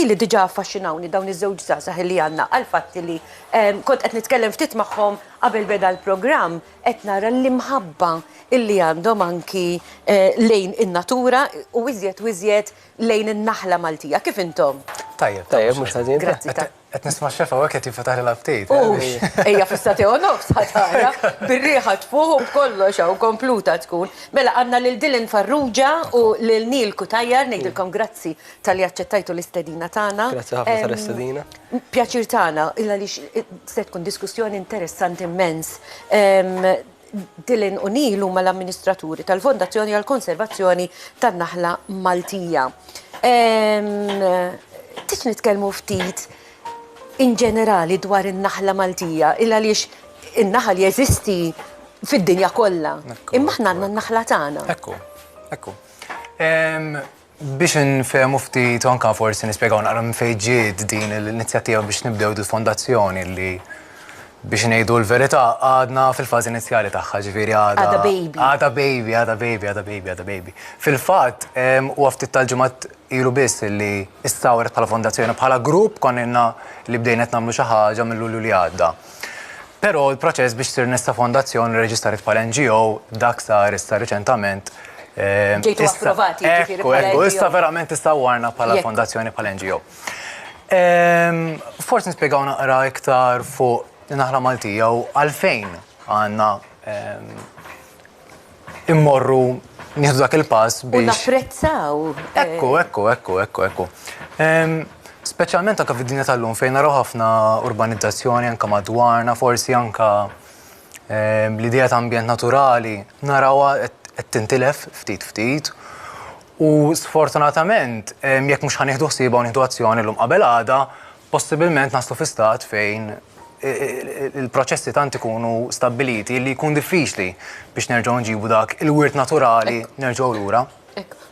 li diġà affaxxinawni dawn iż-żewġ żgħażagħ li għandna għall-fatt li kont qed nitkellem ftit magħhom qabel beda l-programm qed nara l-imħabba illi għandhom anki lejn in-natura u iżjed lejn in-naħla Maltija. Kif intom? Tajjeb, mhux ħażin. Grazzi. Qed nisma' xefa hekk qed jinfetaħ l-update. Ejja fissati nofs ħatara, bir-riħa tfuq u kollox hawn kompluta tkun. Mela għandna lil Dylan Farrugia u lil Neil Kutajjar ngħidilkom grazzi tal-li aċċettajtu l-istedina tagħna. Grazzi ħafna tal-istedina. Pjaċir tagħna, illa li se tkun diskussjoni interessanti immens. Dylan u Neil huma l-amministraturi tal-Fondazzjoni għall-Konservazzjoni tan-Naħla Maltija. Tix nitkellmu ftit in ġenerali dwar in-naħla Maltija, illa għaliex in-naħal jeżisti fid-dinja kollha. Imma aħna għandna n-naħla tagħna. Ekku. Biex nfehmu ftit anke forsi nispjegaw naqra minn fejn ġiet din l-inizjattiva biex nibdew il-fondazzjoni li biex ngħidu l-verità għadna fil-fażi inizjali tagħha, ġifieri għada baby. Fil-fatt huwa ftit tal-ġimgħat ilu biss li istawret bħala fondazzjoni bħala grupp konna li bdejna qed nagħmlu xi ħaġa mill-Lulju li għadda. Però l-proċess biex sir nista' fondazzjoni reġistrat bħala NGO dak sar issa riċentament. Ġejtu approvati. Ekku, issa verament istawwarna bħala fondazzjoni bħala NGO. Forsi nispjegaw naqra iktar fuq in-Naħla Maltija u għalfejn għandna immorru nieħdu dak il-pass biex. U napprezzaw. Ekku. Speċjalment anke fid-dinja tal-lum fejn naraw ħafna urbanizzazzjoni anke madwarna, forsi anke l-idea ta' ambjent naturali narawha qed tintilef ftit. U sfortunatament jekk mhux ħanieħdu ħsieba u nieħdu azzjoni llum qabel għada, possibilment naslu fi stat fejn il-proċessi tant ikunu stabbiliti li jkun diffiċli biex nerġgħu nġibu dak il-wirt naturali nerġgħu lura.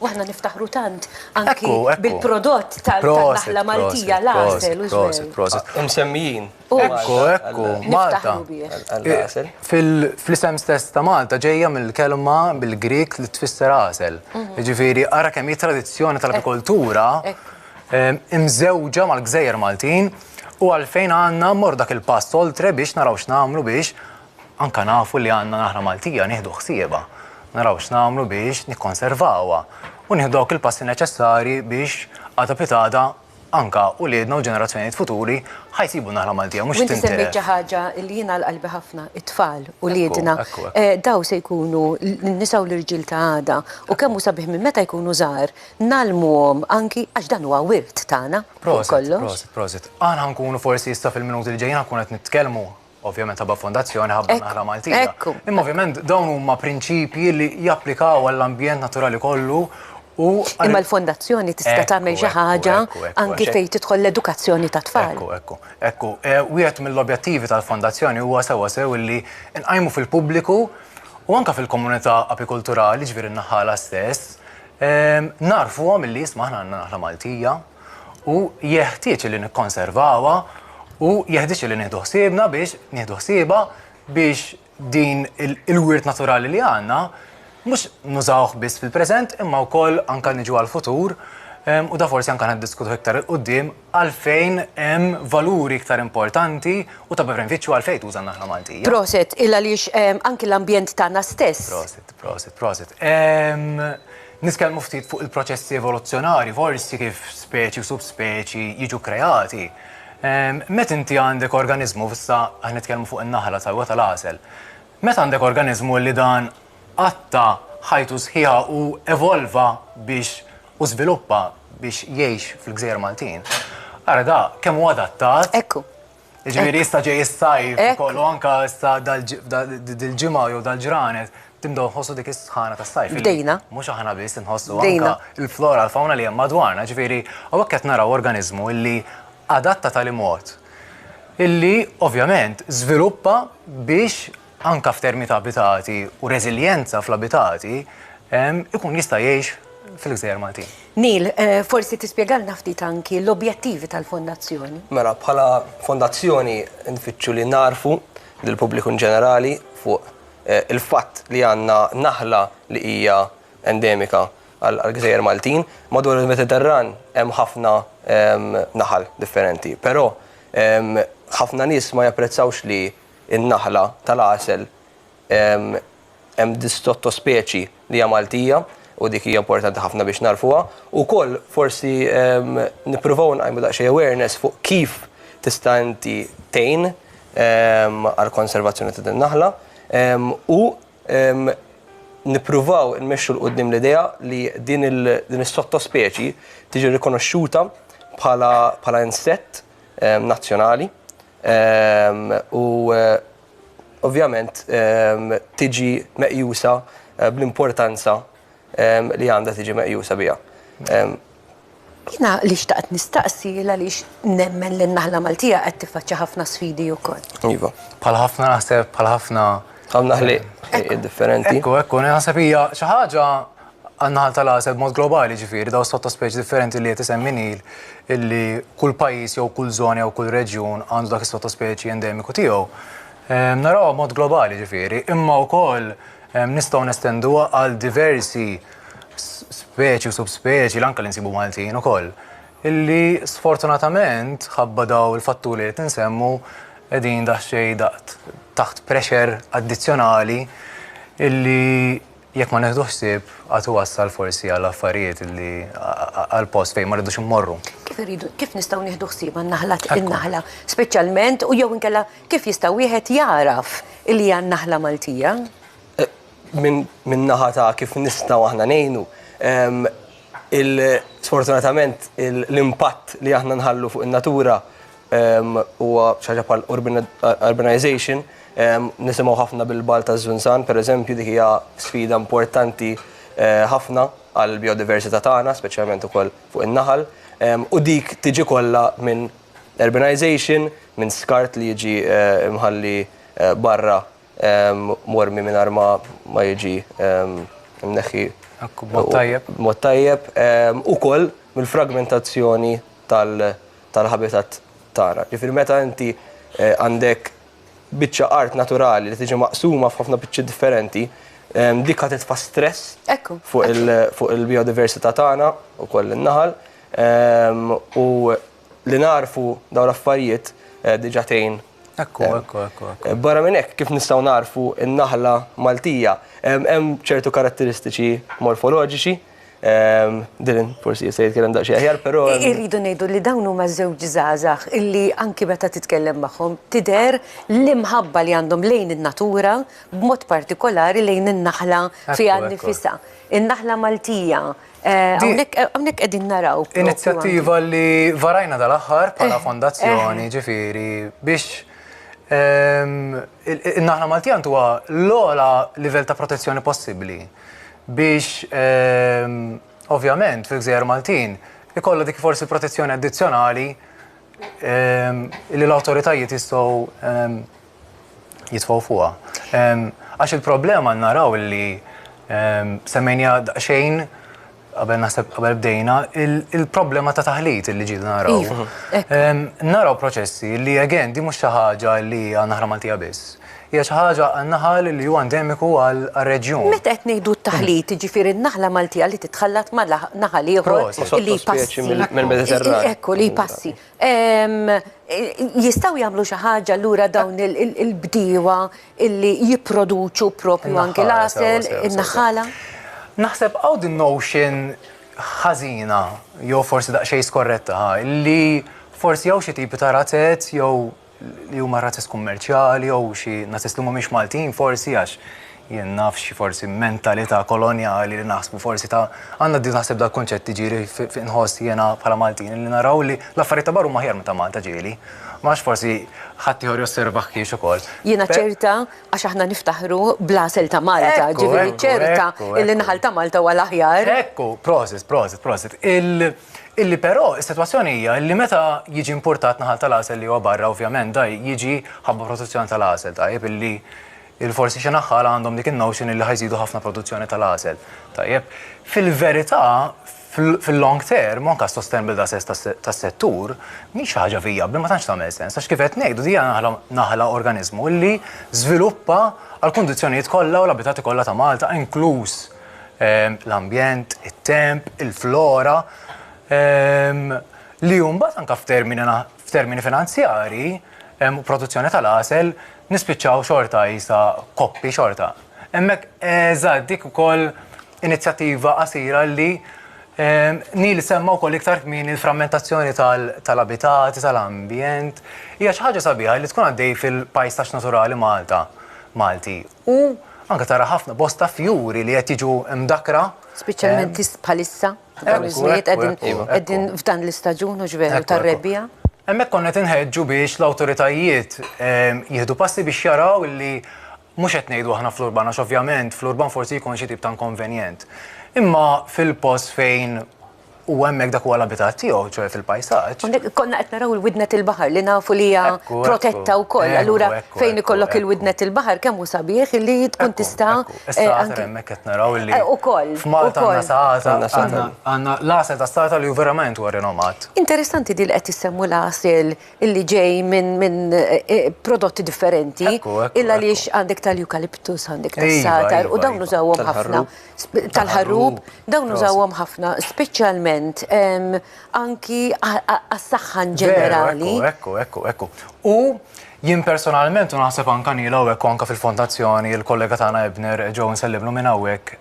Waħna niftaħru tant anki bil-prodott tal-naħla Maltija l-għasel u Proset. Msemmijin. Ekku, Malta. Fl-isem stess ta' Malta ġejja mill-kelma bil-Grik li tfisser għasel. Ġifieri ara kemm hi tradizzjoni tal-agrikoltura imżewġa mal-Gżejjer Maltin u għalfejn għandna mmorru dak il-pass oltre biex naraw x'nagħmlu biex anke nafu li għandna naħla Maltija nieħdu ħsieba. Naraw x'nagħmlu biex nikkonservawha u nieħdu dawk il-passi neċessarji biex għada pitada anke uliedna u ġenerazzjonijiet futuri ħajsibu naħla Maltija mhux tintilef. Inti semmejt xi ħaġa li jiena l-qalbi ħafna it-tfal uliedna. Daw se jkunu n-nisa u l-irġiel ta' għada u kemm hu sabiħ minn meta jkunu żgħar nagħlmuhom anki għax dan huwa wirt tagħna. Proset. Aħna nkunu forsi issa fil-minuti li ġejjin ħankun qed nitkellmu ovvjament ħabba fondazzjoni ħabba naħla Maltija. Imma ovvjament dawn huma prinċipji li japplikaw għall-ambjent naturali kollu. Imma l-fondazzjoni tista' tagħmel xi ħaġa anki fejn tidħol l-edukazzjoni tat-tfal. Ekku. Wieħed mill-objettivi tal-fondazzjoni huwa sew illi nqajmu fil-pubbliku u anke fil-komunità apikulturali ġifieri n-naħala stess narfuhom illi isma' aħna għandna naħla Maltija u jeħtieġ li nikkonservawha u jeħtieġ li nieħdu ħsiebha biex din il-wirt naturali li għandna mhux nużawh biss fil-preżent imma wkoll anke niġu għall-futur u da forsi anke niddiskutu iktar il-qudiem għalfejn hemm valuri iktar importanti u ta' benefiċċju għalfejn tuża n-naħla Maltija. Proset, illa għaliex anke l-ambjent tagħna stess. Proset. Nitkellmu ftit fuq il-proċessi evoluzzjonari, forsi kif speċi u subspeċi jiġu kreati. Meta inti għandek organizmu, issa aħna nitkellmu fuq in-naħla tal-għasel, meta għandek organizmu li dan għatta ħajtu sħiħa u evolva biex u żviluppa biex jgħix fil-Gżejjer Maltin. Ara da, kemm huwa adattat. Ekku. Ġifieri issa ġej is-sajf kollu anke issa dil-ġimgħa jew dal-ġranet timdew nħossu dik is-sħana tas-sajf. Bdejna. Mhux aħna biss inħossu anke il-flora, l-fawna li hemm madwarna, ġifieri hawnhekk qed naraw organizmu illi adatta tal-imod illi ovvjament żviluppa biex anka f'termi ta' abitati u reżiljenza fl-abitati ikun jista' jgħix fil-Gżejjer Maltin. Neil, forsi tispjegalna ftit anki l-objettivi tal-fondazzjoni. Mela, bħala fondazzjoni nfittxu li narfu lill-pubbliku ġenerali fuq il-fatt li għandna naħla li hija endemika gżejjer Maltin, madwar il-Mediterran hemm ħafna naħal differenti. Però ħafna nies ma japprezzawx li n-naħla tal-għasel hemm sottospecie li hija Maltija u dik hija importanti ħafna biex narfuha. Ukoll forsi nippruvaw nqajmu daqsxejn awareness fuq kif tista' inti tgħin għall-konservazzjoni ta' din naħla u nippruvaw nmexxu l-qudiem l-idea li din is-sottospeċi tiġi rikonoxxuta bħala insett nazzjonali u ovvjament tiġi meqjusa bl-importanza li għandha tiġi meqjusa biha. Jina li xtaqt nistaqsi għaliex nemmen li n-naħla Maltija qed tiffaċċja ħafna sfidi wkoll. Iva. Bħal ħafna naħseb, bħal ħafna ħliq differenti. Ekku, naħseb hija xi ħaġa għan-naħal tal-għasel b'mod globali ġifieri daw sottospeċi differenti li qed isemminil illi kull pajjiż jew kull żona jew kull reġjun għandu dak is-sottospeċi endemiku tiegħu. Narawha b'mod globali ġifieri, imma wkoll nistgħu nestenduha għal diversi speċi u subspeċi l-anka li nsibu Maltin ukoll. Illi sfortunatament ħabba daw il-fatturi li tinsemmu qegħdin daħxej taħt pressure addizzjonali illi jekk ma neħdu ħsieb għad wassal forsi għal affarijiet illi għal post fejn ma rridux immorru. Kif nistgħu nieħdu ħsieb in-naħla speċjalment u jew inkella kif jista' wieħed jaraf illi hija n-naħla Maltija? Min naħa ta' kif nistgħu aħna ngħinu. Sfortunatament l-impatt li aħna nħallu fuq in-natura huwa xi ħaġa bħal urbanization, nisimgħu ħafna bil-Balt taż-Żunsan, pereżempju dik hija sfida importanti ħafna għall biodiversità tagħna, speċjalment ukoll fuq in-naħal, u dik tiġi kollha minn urbanization, minn skart li jiġi imħalli barra mormi mingħajr ma jiġi mneħħi mod tajjeb ukoll mill-fragmentazzjoni tal-habitat tagħna. Ġifieri meta inti għandek biċċa art naturali li tiġi maqsuma f'ħafna biċċi differenti, dik ħadd titfa' stress fuq il-biodiversità tagħna ukoll in-naħal u li narfu dawn l-affarijiet diġà tgħin. Ekku. Barra minn hekk kif nistgħu narfu n-naħla Maltija hemm ċertu karatteristiċi morfoloġiċi, din forsi jista' jitkellem daqsxejn aħjar, però irridu ngħidu li dawn huma żewġ żgħażagħ illi anki meta titkellem magħhom tidher l-imħabba li għandhom lejn in-natura b'mod partikolari lejn in-naħla fiha nnifisha. In-naħla Maltija. Hawnhekk qegħdin naraw. Inizjattiva li varajna dal-aħħar bħala fondazzjoni ġifieri biex in-naħla Maltija huwa l-ogħla livell ta' protezzjoni possibbli biex ovvjament fil-Gżejjer Maltin ikollha dik forsi protezzjoni addizzjonali li l-awtoritajiet jistgħu jitfgħu fuqha. Għax il-problema naraw li semmejnija daqsxejn qabel bdejna il-problema ta' taħlit li ġidu naraw. Naraw proċessi li again di mhux xi ħaġa li għan-naħla Maltija biss. Hija xi ħaġa għan-naħal li huwa endemiku għall-reġjun. Meta qed ngħidu t-taħlit, jiġifieri n-naħla Maltija li titħallat ma' naħal ieħor li jpassi mill-Mediterran. Ekku li jpassi. Jistgħu jagħmlu xi ħaġa lura dawn il-bdiewa illi jipproduċu proprju anke l-għasel, in-naħala? Naħseb hawn din notion ħażina jew forsi daqsxejn skorretta li forsi jew xi tipi ta' razzett jew li huma razzett kummerċjali jew xi nazzett li mhumiex Maltin forsi għax jien naf xi forsi mentalità kolonjali li naħsbu forsi ta' għandna din naħseb dak kunċett ġieli inħoss jiena bħala Maltin li naraw li l-affarijiet ta' barru ma ħjar meta Malta ġieli. Max forsi ħadd ieħor josservaħ kiex ukoll. Jiena ċerta għax aħna niftaħru bl-għasel ta' Malta, ġifieri ċerta illi naħal ta' Malta huwa l-aħjar. Ekku, proset. Illi però is-sitwazzjoni hija li meta jiġi importat naħal tal-għasel li huwa barra ovvjament da jiġi ħabba protezzjoni tal-għasel tajjeb illi il-forsi xi naħħal għandhom dik in-notion illi ħajżidu ħafna produzzjoni tal-għasel. Tajjeb, fil-verità fil-long term, anke sustainable tas-settur, mhix ħaġa vijabbli ma tantx tagħmel sens, għax kif qed ngħidu hija naħla organizmu li żviluppa għall kundizzjonijiet kollha u l-abitati kollha ta' Malta, inkluż l-ambjent, it-temp, il-flora, li mbagħad anke f'termini finanzjari u produzzjoni tal-għasel nispiċċaw xorta jisa koppi xorta. Hemmhekk eżatt dik ukoll inizjattiva qasira li Nil semma wkoll iktar kmin il-frammentazzjoni tal-abitati, tal-ambjent. Hija xi ħaġa sabiħa li tkun għaddej fil-pajsaġġ naturali Malti. U anke tara ħafna bosta fjuri li qed jiġu mdakra. Speċjalment bħalissa, dawn iż-żmiet qegħdin f'dan l-istaġun u ġveru tar-rebbija. Hemmhekk konna tinħeġġu biex l-awtoritajiet jieħdu passi biex jaraw li mhux qed ngħidu aħna fl-urban għax ovvjament fl-urban forsi jkun xi tip ta' inkonvenjent. Imma fil-post fejn u hemmhekk dak huwa l-abitat tiegħu, ċoe fil-pajsaġġ. Konna qed naraw il-widnet il-baħar li nafu li hija protetta wkoll. Allura fejn ikollok il-widnet il-baħar kemm hu sabiħ li tkun tista' Issa hemmhekk qed naraw li f'Malta għandna l-għasel ta' Stata li hu verament huwa rinomat. Interessanti di li qed issemmu l-għasel illi ġej minn prodotti differenti illa li għandek tal-eukaliptus, għandek tas-satar u dawn użawhom ħafna tal-ħarub, dawn użawhom ħafna speċjalment anki għas-saħħa ġenerali. Ekku. U jien personalment u naħseb anka Nila u anka fil-fondazzjoni il-kollega tagħna Ebner ġew nselliblu minn hawnhekk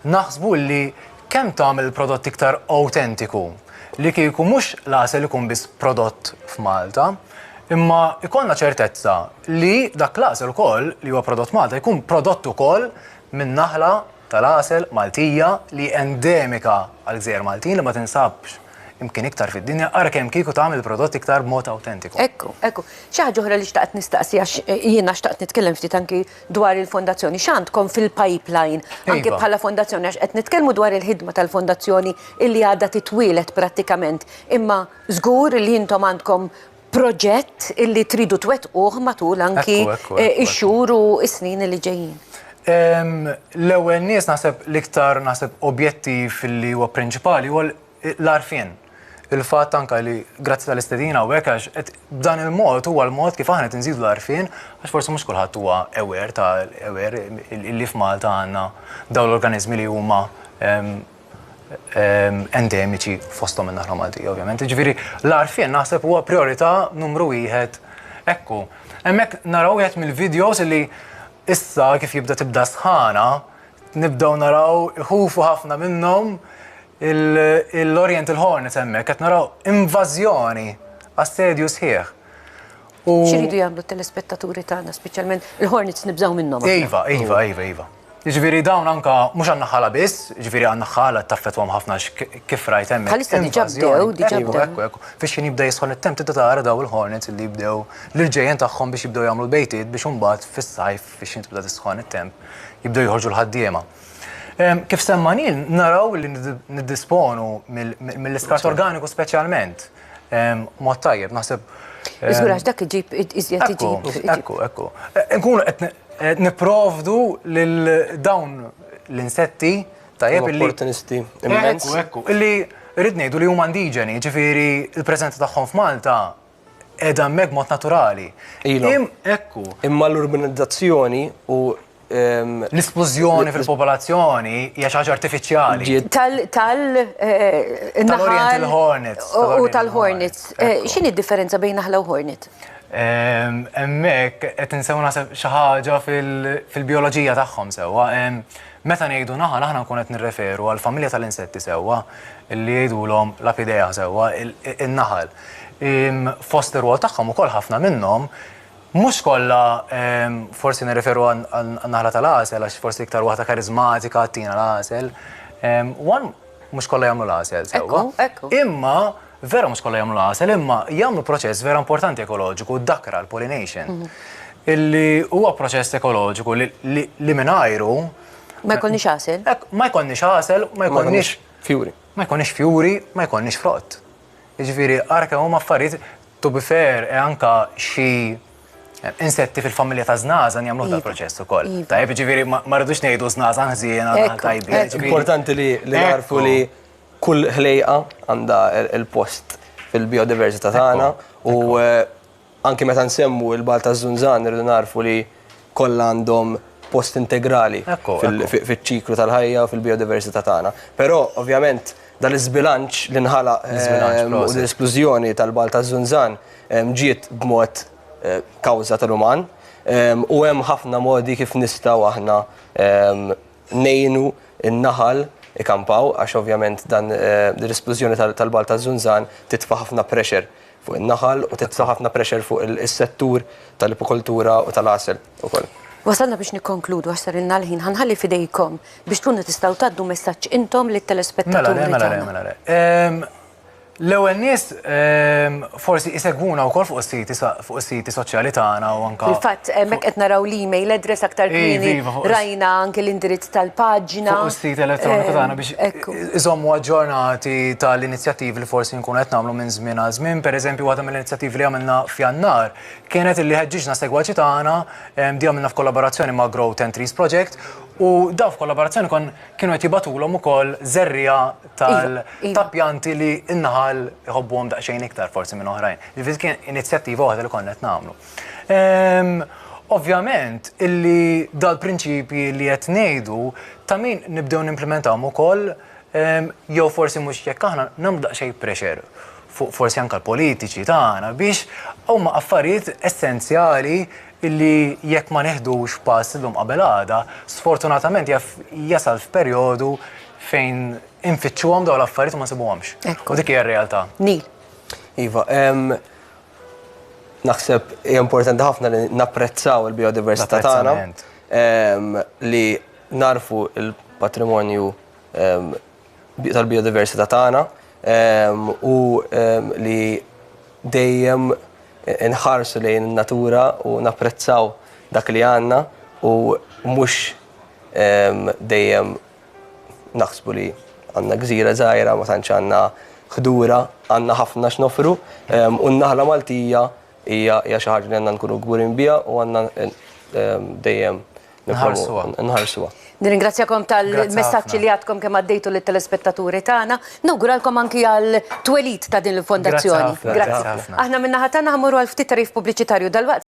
naħsbu li kemm tagħmel prodott iktar awtentiku li kieku mhux l-għasel ikun biss prodott f'Malta, imma ikollna ċertezza li dak l-għasel ukoll li huwa prodott Malta jkun prodott ukoll minn naħla tal-għasel Maltija li endemika għal-Gżejjer Maltin li ma tinsabx imkien iktar fid-dinja ara kemm kieku tagħmel prodott iktar b'mod awtentiku. Ekku. Xi ħaġa oħra li xtaqt nistaqsi għax jiena xtaqt nitkellem ftit anki dwar il-fondazzjoni. X'għandkom fil-pipeline anke bħala fondazzjoni għax qed nitkellmu dwar il-ħidma tal-fondazzjoni illi għadha titwielet prattikament. Imma żgur li intom għandkom proġett illi tridu twettquh matul anki ix-xhur u s-snin li ġejjin. L-ewwel nies naħseb l-iktar naħseb objettiv li huwa prinċipali huwa l-għarfien. Il-fatt anke li grazzi tal-istedina u hekk għax b'dan il-mod huwa l-mod kif aħna qed inżidu l-għarfien għax forsi mhux kulħadd huwa aware li f'Malta għandna dawn l-organizmi li huma endemiċi fosthom in-naħla Maltija ovvjament. Ġifieri l-għarfien naħseb huwa priorità numru wieħed. Ekku, hemmhekk naraw wieħed mill-videos li issa kif tibda sħana, nibdew naraw iħufu ħafna minnhom l-Oriental Hornets hemmhekk qed naraw invażjoni għas-stedju sħiħ. X'iridu jagħmlu t-telespettaturi tagħna speċjalment il-Hornets nibżgħu minnhom. Iva. Jiġifieri dawn anka mhux għan-naħħala biss, jiġifieri għan-naħħala taffettwhom ħafna kif rajt hemmhekk. Bħalissa diġà bdew. Ekku. Fiex jibda jisħol it-temp tibda tara daw il-Hornets li jibdew l-ġejjen tagħhom biex jibdew jagħmlu l-bejtiet biex imbagħad fis-sajf biex tibda tisħon it-temp jibdew joħorġu l-ħaddiema. Kif semma Nil naraw li niddisponu mill-iskart organiku speċjalment. Mod tajjeb naħseb. Iżgur għax dak iġib iżjed iġib. Ekku. Nkunu qed niprovdu lil dawn l-insetti tajjeb illi opportunisti immens. Ekku. Illi rrid ngħidu li huma indiġeni, ġifieri l-preżenza tagħhom f'Malta qiegħda hemmhekk mod naturali. Ekku. Imma l-urbanizzazzjoni u l-esplużjoni fil-popolazzjoni hija xi ħaġa artifiċjali. Tal-Oriental Hornets. U tal-Hornets. X'inhi d-differenza bejn naħla u Hornet? Hemmhekk qed insew naħseb xi ħaġa fil-bijoloġija tagħhom sewwa. Meta ngħidu naħal aħna nkun qed nirreferu għall familja tal-insetti sewwa li jgħidulhom l-apidea sewwa in-naħal. Fost ir-rwol tagħhom ukoll ħafna minnhom mhux kollha forsi nirreferu għan-naħla tal-għasel għax forsi iktar waħda karizmatika tina l-għasel. Mhux kollha jagħmlu l-għasel sewwa. Imma vera mhux kollha jagħmlu l-għasel, imma jagħmlu proċess vera importanti ekoloġiku dakra l-pollination. Illi huwa proċess ekoloġiku li mingħajru ma jkollniex għasel. Ma jkollniex għasel, ma jkollniex fjuri. Ma jkollniex fjuri, ma jkollniex frott. Jiġifieri ara kemm huma affarijiet to be fair anke xi insetti fil-familja ta' żnażan jagħmlu dal proċess ukoll. Tajjeb, ġifieri ma rridux ngħidu żnażan ħżiena tajbin. Importanti li narfu li kull ħlejqa għandha il-post fil-biodiversità tagħna u anke meta nsemmu l-bal ta' żunżan irridu narfu li kollha għandhom post integrali Ekku, fiċ-ċiklu tal-ħajja u fil-biodiversità tagħna. Però ovvjament dal-iżbilanċ li nħalaq u l-esklużjoni tal-Balt taż-Żunżan ġiet b'mod kawża tal-uman u hemm ħafna modi kif nistgħu aħna nejnu in-naħal ikampaw għax ovvjament dan l-esplużjoni tal-Balt taż-Żunżan titfa' ħafna pressure fuq in-naħal u titfa' ħafna pressure fuq is-settur tal-ipokultura u tal-għasel ukoll. Wasalna biex nikkonkludu għax sarilna l-ħin, ħanħalli fidejkom biex tkunu tistgħu tgħaddu messaġġ intom lit-telespettaturi tagħna. Mela. L-ewwel nies forsi isegwuna wkoll fuq is-siti soċjali tagħna u anke. Fil-fatt hemmhekk qed naraw l-email address aktar kmieni rajna anke l-indirizz tal-paġna. Fuq is-sit elettroniku tagħna biex iżommu aġġornati tal-inizjattivi li forsi nkunu qed nagħmlu minn żmien għal żmien. Pereżempju waħda mill-inizjattivi li għamilna f'Jannar kienet illi ħeġġiġna segwaċi tagħna di għamilna f'kollaborazzjoni ma' Grow 10 Trees Project u daw f'kollaborazzjoni kienu qed jibatulhom ukoll żerrija ta' pjanti li n-naħal iħobbuhom daqsxejn iktar forsi minn oħrajn. Ġifieri kien inizjattiva waħda li konna qed nagħmlu. Ovvjament illi dal-prinċipji li qed ngħidu ta' min nibdew nimplementawhom ukoll jew forsi mhux jekk aħna nagħmlu daqsxejn pressure fuq forsi anke l-politiċi tagħna biex huma affarijiet essenzjali illi jekk ma neħdux pass illum qabel għada, sfortunatament jasal f'perjodu fejn infittxuhom dawn l-affarijiet u ma nsibuhomx. U dik hija r-realtà. Nil. Iva, naħseb hija importanti ħafna li napprezzaw il-biodiversità tagħna li narfu il-patrimonju tal-biodiversità tagħna u li dejjem inħarsu lejn in-natura u napprezzaw dak li għandna u mhux dejjem naħsbu li għandna gżira żgħira ma tantx għandna ħdura, għandna ħafna x'nofru u n-naħla Maltija hija xi ħaġa li għandna nkunu kburin biha u għandna dejjem nħarsuha. Nirringrazzjakom tal-messaġġi li għadkom kemm għaddejtu lit-telespettaturi tagħna. Nawguralkom anki għal twelid ta' din il-fondazzjoni. Grazzi ħafna. Aħna minnaħa tagħna ħammurru għal ftit tarif pubbliċitarju dal-waqt